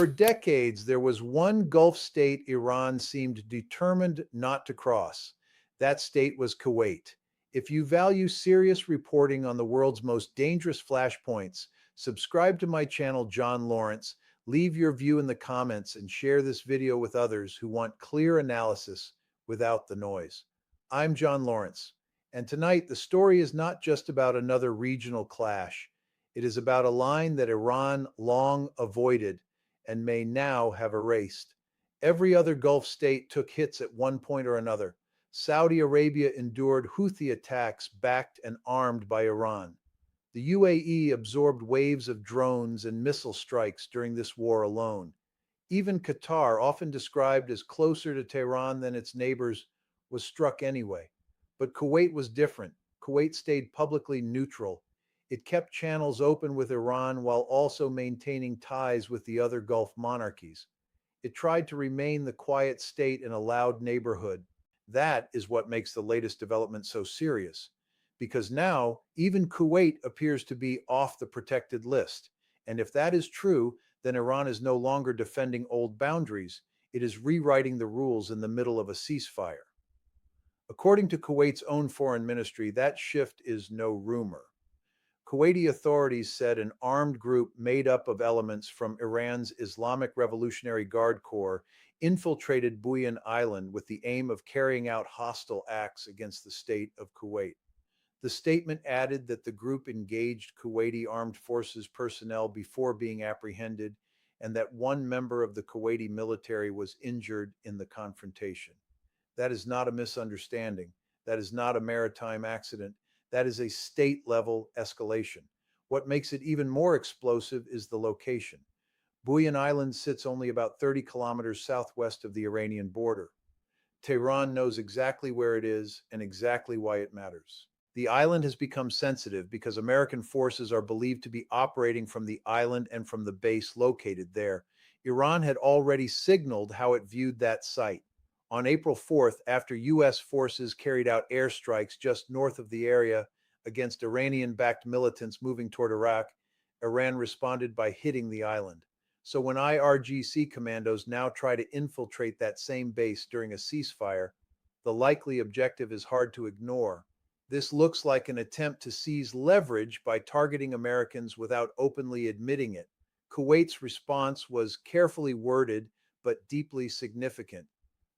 For decades, there was one Gulf state Iran seemed determined not to cross. That state was Kuwait. If you value serious reporting on the world's most dangerous flashpoints, subscribe to my channel, John Lawrence. Leave your view in the comments and share this video with others who want clear analysis without the noise. I'm John Lawrence, and tonight the story is not just about another regional clash. It is about a line that Iran long avoided and may now have erased. Every other Gulf state took hits at one point or another. Saudi Arabia endured Houthi attacks backed and armed by Iran. The UAE absorbed waves of drones and missile strikes during this war alone. Even Qatar, often described as closer to Tehran than its neighbors, was struck anyway. But Kuwait was different. Kuwait stayed publicly neutral. It kept channels open with Iran while also maintaining ties with the other Gulf monarchies. It tried to remain the quiet state in a loud neighborhood. That is what makes the latest development so serious, because now even Kuwait appears to be off the protected list. And if that is true, then Iran is no longer defending old boundaries. It is rewriting the rules in the middle of a ceasefire. According to Kuwait's own foreign ministry, that shift is no rumor. Kuwaiti authorities said an armed group made up of elements from Iran's Islamic Revolutionary Guard Corps infiltrated Buyan Island with the aim of carrying out hostile acts against the state of Kuwait. The statement added that the group engaged Kuwaiti armed forces personnel before being apprehended and that one member of the Kuwaiti military was injured in the confrontation. That is not a misunderstanding. That is not a maritime accident. That is a state-level escalation. What makes it even more explosive is the location. Buyan Island sits only about 30 kilometers southwest of the Iranian border. Tehran knows exactly where it is and exactly why it matters. The island has become sensitive because American forces are believed to be operating from the island and from the base located there. Iran had already signaled how it viewed that site. On April 4th, after U.S. forces carried out airstrikes just north of the area against Iranian-backed militants moving toward Iraq, Iran responded by hitting the island. So when IRGC commandos now try to infiltrate that same base during a ceasefire, the likely objective is hard to ignore. This looks like an attempt to seize leverage by targeting Americans without openly admitting it. Kuwait's response was carefully worded but deeply significant.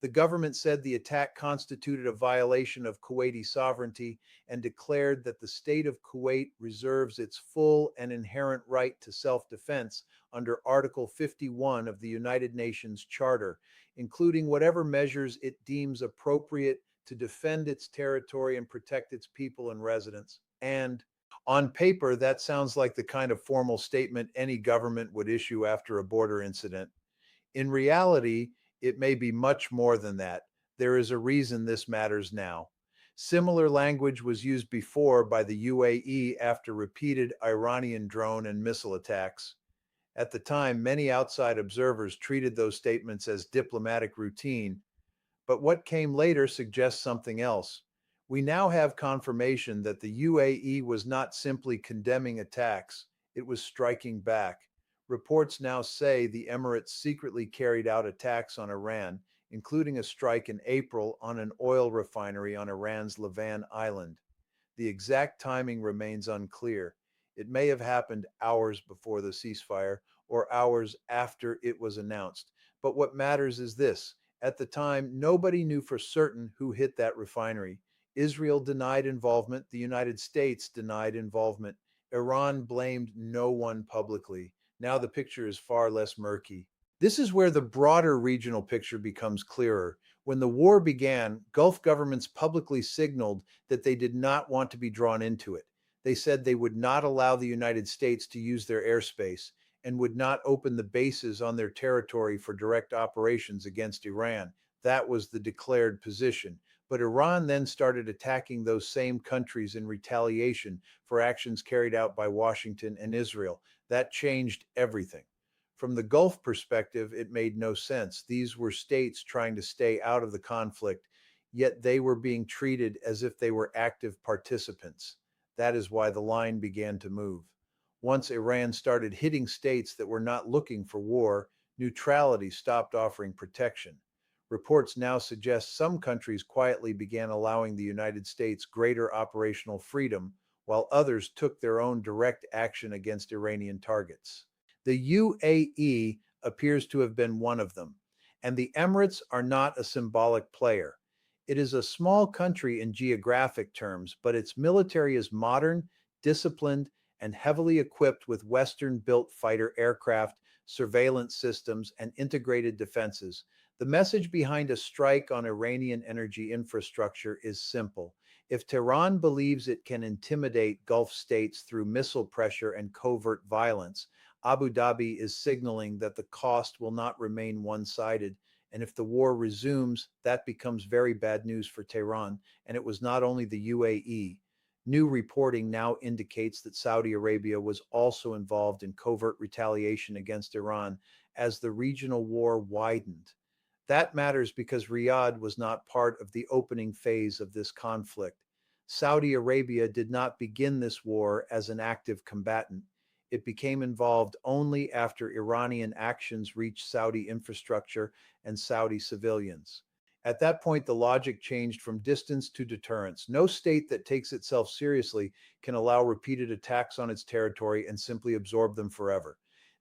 The government said the attack constituted a violation of Kuwaiti sovereignty and declared that the state of Kuwait reserves its full and inherent right to self-defense under Article 51 of the United Nations Charter, including whatever measures it deems appropriate to defend its territory and protect its people and residents. And on paper, that sounds like the kind of formal statement any government would issue after a border incident. In reality, it may be much more than that. There is a reason this matters now. Similar language was used before by the UAE after repeated Iranian drone and missile attacks. At the time, many outside observers treated those statements as diplomatic routine, but what came later suggests something else. We now have confirmation that the UAE was not simply condemning attacks, it was striking back. Reports now say the Emirates secretly carried out attacks on Iran, including a strike in April on an oil refinery on Iran's Levan Island. The exact timing remains unclear. It may have happened hours before the ceasefire or hours after it was announced. But what matters is this. At the time, nobody knew for certain who hit that refinery. Israel denied involvement. The United States denied involvement. Iran blamed no one publicly. Now the picture is far less murky. This is where the broader regional picture becomes clearer. When the war began, Gulf governments publicly signaled that they did not want to be drawn into it. They said they would not allow the United States to use their airspace and would not open the bases on their territory for direct operations against Iran. That was the declared position. But Iran then started attacking those same countries in retaliation for actions carried out by Washington and Israel. That changed everything. From the Gulf perspective, it made no sense. These were states trying to stay out of the conflict, yet they were being treated as if they were active participants. That is why the line began to move. Once Iran started hitting states that were not looking for war, Neutrality stopped offering protection. Reports now suggest some countries quietly began allowing the United States greater operational freedom, while others took their own direct action against Iranian targets. The UAE appears to have been one of them, and the Emirates are not a symbolic player. It is a small country in geographic terms, but its military is modern, disciplined, and heavily equipped with Western built fighter aircraft, surveillance systems, and integrated defenses. The message behind a strike on Iranian energy infrastructure is simple. If Tehran believes it can intimidate Gulf states through missile pressure and covert violence, Abu Dhabi is signaling that the cost will not remain one sided. And if the war resumes, that becomes very bad news for Tehran. And it was not only the UAE. New reporting now indicates that Saudi Arabia was also involved in covert retaliation against Iran as the regional war widened. That matters because Riyadh was not part of the opening phase of this conflict. Saudi Arabia did not begin this war as an active combatant. It became involved only after Iranian actions reached Saudi infrastructure and Saudi civilians. At that point, the logic changed from distance to deterrence. No state that takes itself seriously can allow repeated attacks on its territory and simply absorb them forever.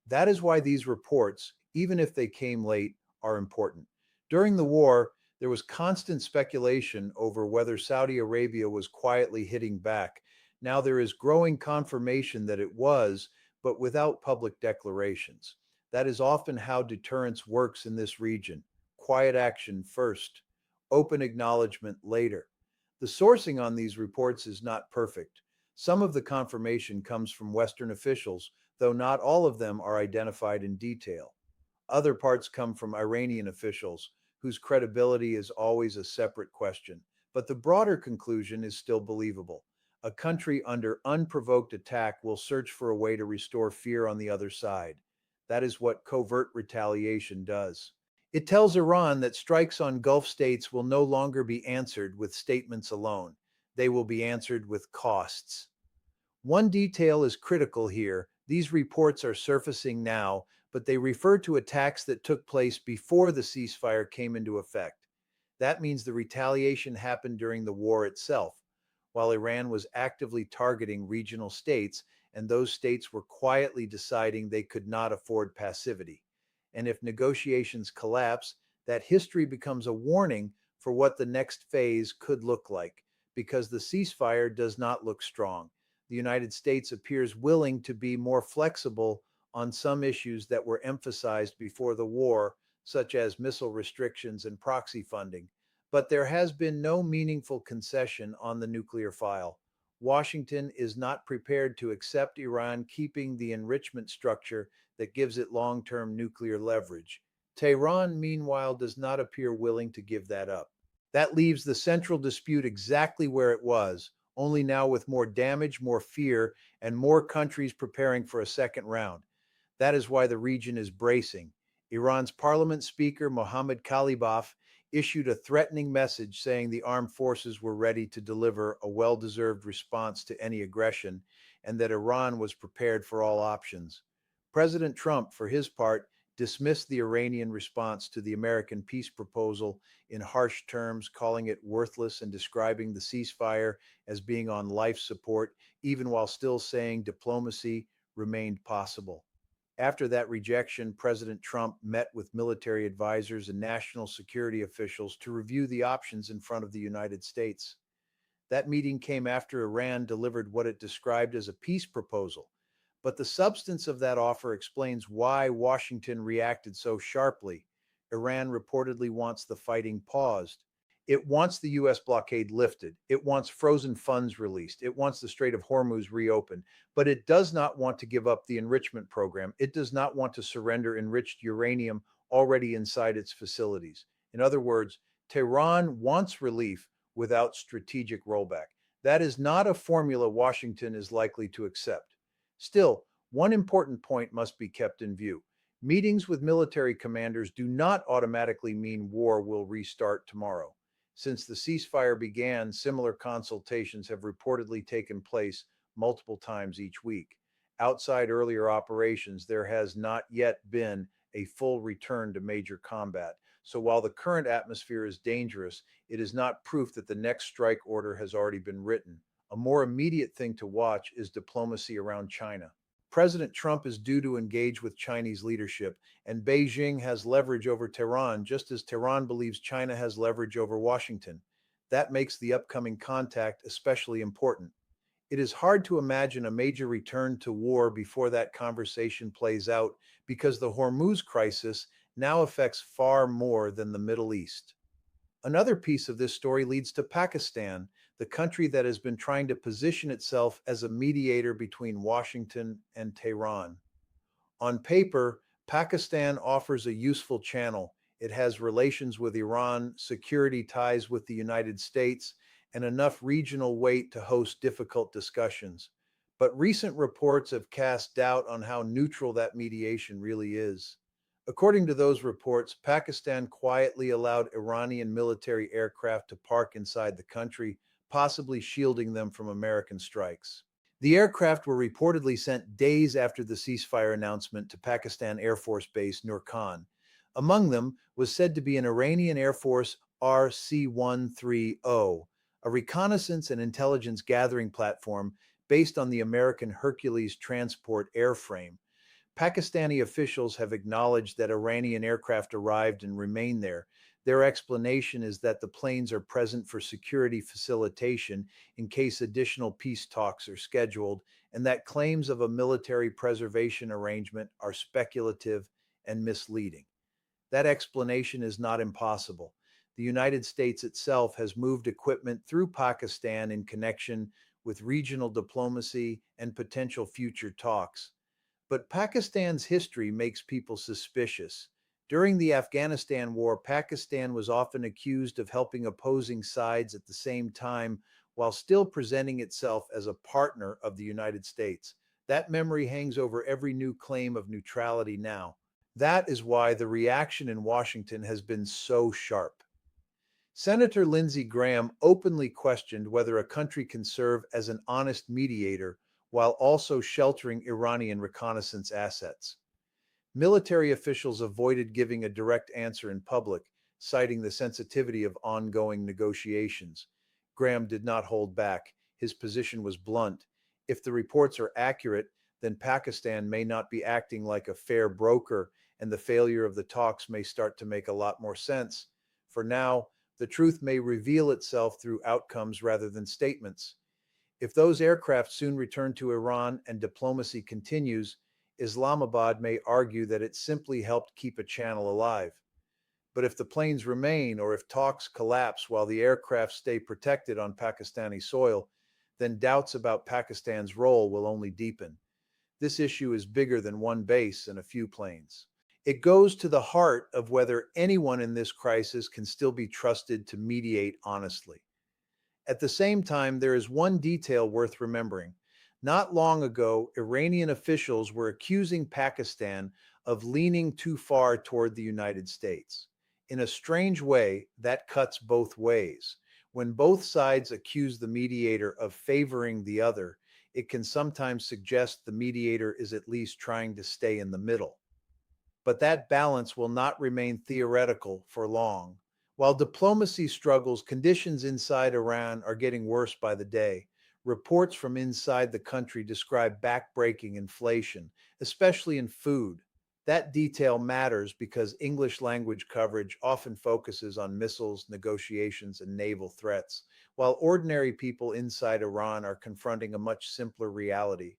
That is why these reports, even if they came late, are important. During the war, there was constant speculation over whether Saudi Arabia was quietly hitting back. Now there is growing confirmation that it was, but without public declarations. That is often how deterrence works in this region. Quiet action first, open acknowledgement later. The sourcing on these reports is not perfect. Some of the confirmation comes from Western officials, though not all of them are identified in detail. Other parts come from Iranian officials, whose credibility is always a separate question. But the broader conclusion is still believable. A country under unprovoked attack will search for a way to restore fear on the other side. That is what covert retaliation does. It tells Iran that strikes on Gulf states will no longer be answered with statements alone. They will be answered with costs. One detail is critical here. These reports are surfacing now, but they refer to attacks that took place before the ceasefire came into effect. That means the retaliation happened during the war itself, while Iran was actively targeting regional states, and those states were quietly deciding they could not afford passivity. And if negotiations collapse, that history becomes a warning for what the next phase could look like, because the ceasefire does not look strong. The United States appears willing to be more flexible on some issues that were emphasized before the war, such as missile restrictions and proxy funding. But there has been no meaningful concession on the nuclear file. Washington is not prepared to accept Iran keeping the enrichment structure that gives it long term nuclear leverage. Tehran, meanwhile, does not appear willing to give that up. That leaves the central dispute exactly where it was, only now with more damage, more fear, and more countries preparing for a second round. That is why the region is bracing. Iran's parliament speaker, Mohammad Kalibaf, issued a threatening message saying the armed forces were ready to deliver a well deserved response to any aggression and that Iran was prepared for all options. President Trump, for his part, dismissed the Iranian response to the American peace proposal in harsh terms, calling it worthless and describing the ceasefire as being on life support, even while still saying diplomacy remained possible. After that rejection, President Trump met with military advisors and national security officials to review the options in front of the United States. That meeting came after Iran delivered what it described as a peace proposal. But the substance of that offer explains why Washington reacted so sharply. Iran reportedly wants the fighting paused. It wants the U.S. blockade lifted. It wants frozen funds released. It wants the Strait of Hormuz reopened. But it does not want to give up the enrichment program. It does not want to surrender enriched uranium already inside its facilities. In other words, Tehran wants relief without strategic rollback. That is not a formula Washington is likely to accept. Still, one important point must be kept in view. Meetings with military commanders do not automatically mean war will restart tomorrow. Since the ceasefire began, similar consultations have reportedly taken place multiple times each week. Outside earlier operations, there has not yet been a full return to major combat. So while the current atmosphere is dangerous, it is not proof that the next strike order has already been written. A more immediate thing to watch is diplomacy around China. President Trump is due to engage with Chinese leadership, and Beijing has leverage over Tehran, just as Tehran believes China has leverage over Washington. That makes the upcoming contact especially important. It is hard to imagine a major return to war before that conversation plays out because the Hormuz crisis now affects far more than the Middle East. Another piece of this story leads to Pakistan, the country that has been trying to position itself as a mediator between Washington and Tehran. On paper, Pakistan offers a useful channel. It has relations with Iran, security ties with the United States, and enough regional weight to host difficult discussions. But recent reports have cast doubt on how neutral that mediation really is. According to those reports, Pakistan quietly allowed Iranian military aircraft to park inside the country, possibly shielding them from American strikes. The aircraft were reportedly sent days after the ceasefire announcement to Pakistan Air Force Base Nur Khan. Among them was said to be an Iranian Air Force RC-130, a reconnaissance and intelligence gathering platform based on the American Hercules transport airframe. Pakistani officials have acknowledged that Iranian aircraft arrived and remain there. Their explanation is that the planes are present for security facilitation in case additional peace talks are scheduled, and that claims of a military preservation arrangement are speculative and misleading. That explanation is not impossible. The United States itself has moved equipment through Pakistan in connection with regional diplomacy and potential future talks. But Pakistan's history makes people suspicious. During the Afghanistan war, Pakistan was often accused of helping opposing sides at the same time while still presenting itself as a partner of the United States. That memory hangs over every new claim of neutrality now. That is why the reaction in Washington has been so sharp. Senator Lindsey Graham openly questioned whether a country can serve as an honest mediator while also sheltering Iranian reconnaissance assets. Military officials avoided giving a direct answer in public, citing the sensitivity of ongoing negotiations. Graham did not hold back. His position was blunt. If the reports are accurate, then Pakistan may not be acting like a fair broker, and the failure of the talks may start to make a lot more sense. For now, the truth may reveal itself through outcomes rather than statements. If those aircraft soon return to Iran and diplomacy continues, Islamabad may argue that it simply helped keep a channel alive. But if the planes remain or if talks collapse while the aircraft stay protected on Pakistani soil, then doubts about Pakistan's role will only deepen. This issue is bigger than one base and a few planes. It goes to the heart of whether anyone in this crisis can still be trusted to mediate honestly. At the same time, there is one detail worth remembering. Not long ago, Iranian officials were accusing Pakistan of leaning too far toward the United States. In a strange way, that cuts both ways. When both sides accuse the mediator of favoring the other, it can sometimes suggest the mediator is at least trying to stay in the middle. But that balance will not remain theoretical for long. While diplomacy struggles, conditions inside Iran are getting worse by the day. Reports from inside the country describe backbreaking inflation, especially in food. That detail matters because English language coverage often focuses on missiles, negotiations, and naval threats, while ordinary people inside Iran are confronting a much simpler reality.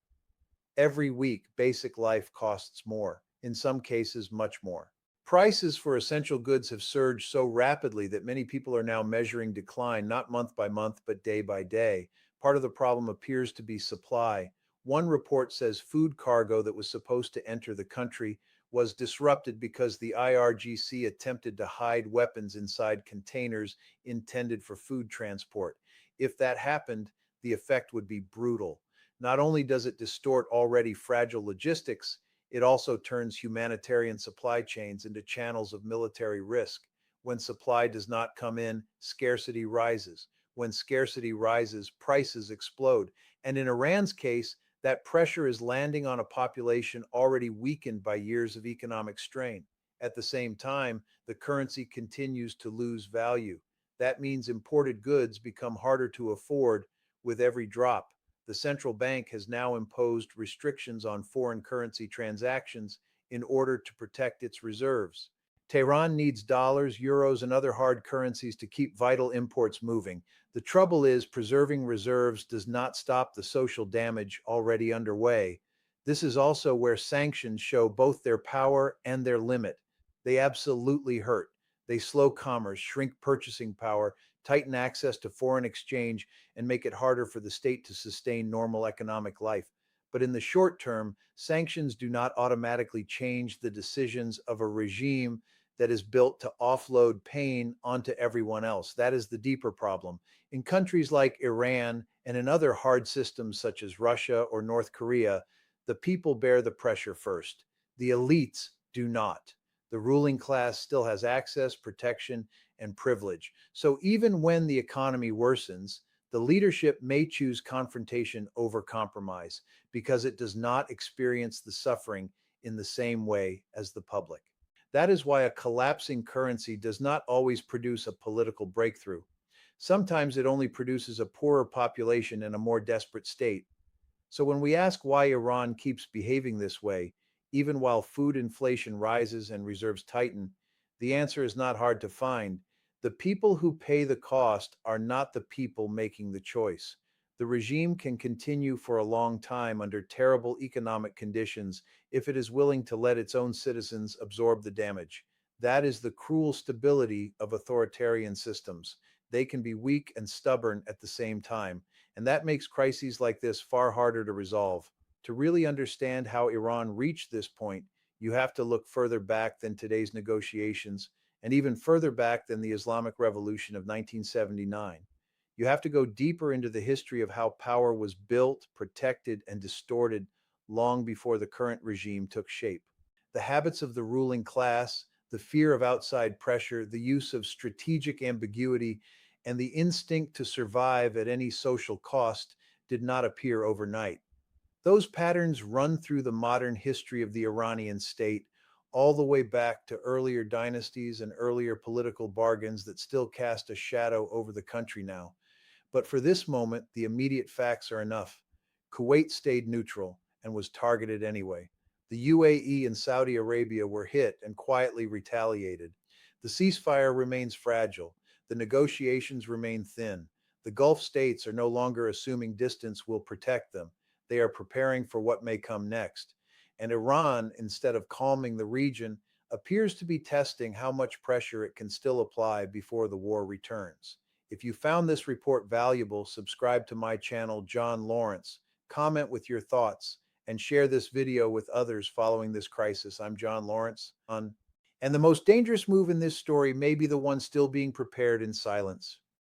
Every week, basic life costs more, in some cases, much more. Prices for essential goods have surged so rapidly that many people are now measuring decline not month by month, but day by day. Part of the problem appears to be supply. One report says food cargo that was supposed to enter the country was disrupted because the IRGC attempted to hide weapons inside containers intended for food transport. If that happened, the effect would be brutal. Not only does it distort already fragile logistics, it also turns humanitarian supply chains into channels of military risk. When supply does not come in, scarcity rises. When scarcity rises, prices explode. And in Iran's case, That pressure is landing on a population already weakened by years of economic strain. At the same time, the currency continues to lose value. That means imported goods become harder to afford with every drop. The central bank has now imposed restrictions on foreign currency transactions in order to protect its reserves. Tehran needs dollars, euros, and other hard currencies to keep vital imports moving. The trouble is, preserving reserves does not stop the social damage already underway. This is also where sanctions show both their power and their limit. They absolutely hurt. They slow commerce, shrink purchasing power, tighten access to foreign exchange, and make it harder for the state to sustain normal economic life. But in the short term, sanctions do not automatically change the decisions of a regime that is built to offload pain onto everyone else. That is the deeper problem. In countries like Iran and in other hard systems such as Russia or North Korea, the people bear the pressure first. The elites do not. The ruling class still has access, protection, and privilege. So even when the economy worsens, the leadership may choose confrontation over compromise because it does not experience the suffering in the same way as the public. That is why a collapsing currency does not always produce a political breakthrough. Sometimes it only produces a poorer population and a more desperate state. So when we ask why Iran keeps behaving this way, even while food inflation rises and reserves tighten, the answer is not hard to find. The people who pay the cost are not the people making the choice. The regime can continue for a long time under terrible economic conditions if it is willing to let its own citizens absorb the damage. That is the cruel stability of authoritarian systems. They can be weak and stubborn at the same time, and that makes crises like this far harder to resolve. To really understand how Iran reached this point, you have to look further back than today's negotiations and even further back than the Islamic Revolution of 1979. You have to go deeper into the history of how power was built, protected, and distorted long before the current regime took shape. The habits of the ruling class, the fear of outside pressure, the use of strategic ambiguity, and the instinct to survive at any social cost did not appear overnight. Those patterns run through the modern history of the Iranian state, all the way back to earlier dynasties and earlier political bargains that still cast a shadow over the country now. But for this moment, the immediate facts are enough. Kuwait stayed neutral and was targeted anyway. The UAE and Saudi Arabia were hit and quietly retaliated. The ceasefire remains fragile. The negotiations remain thin. The Gulf states are no longer assuming distance will protect them. They are preparing for what may come next. And Iran, instead of calming the region, appears to be testing how much pressure it can still apply before the war returns. If you found this report valuable, subscribe to my channel, John Lawrence, comment with your thoughts, and share this video with others following this crisis. I'm John Lawrence. And the most dangerous move in this story may be the one still being prepared in silence.